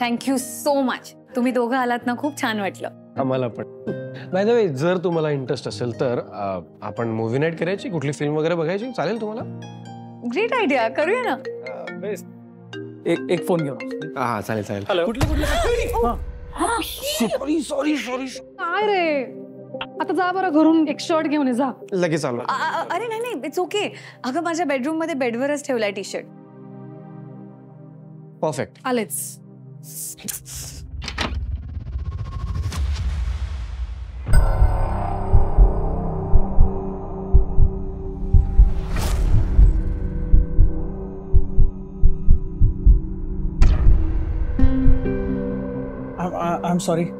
Thank you so much. तुम्ही दोघं आलात ना, खूप छान वाटलं. आम्हाला पण. बाय द वे, जर तुम्हाला इंटरेस्ट असेल तर आपण मूवी नाईट करायची, कुठली फिल्म वगैरे बघायची, चालेल तुम्हाला? ग्रेट आयडिया, करूया ना. एक फोन घेऊन. हा चालेल चालेल. सॉरी काय रे, आता जा बरं घरून एक शर्ट घेऊन ये, जा. लगेच आलो. अरे नाही नाही, इट्स ओके. अगं माझ्या बेडरूम मध्ये बेडवरच ठेवलाय टी शर्ट. परफेक्ट. आलेच. I'm sorry.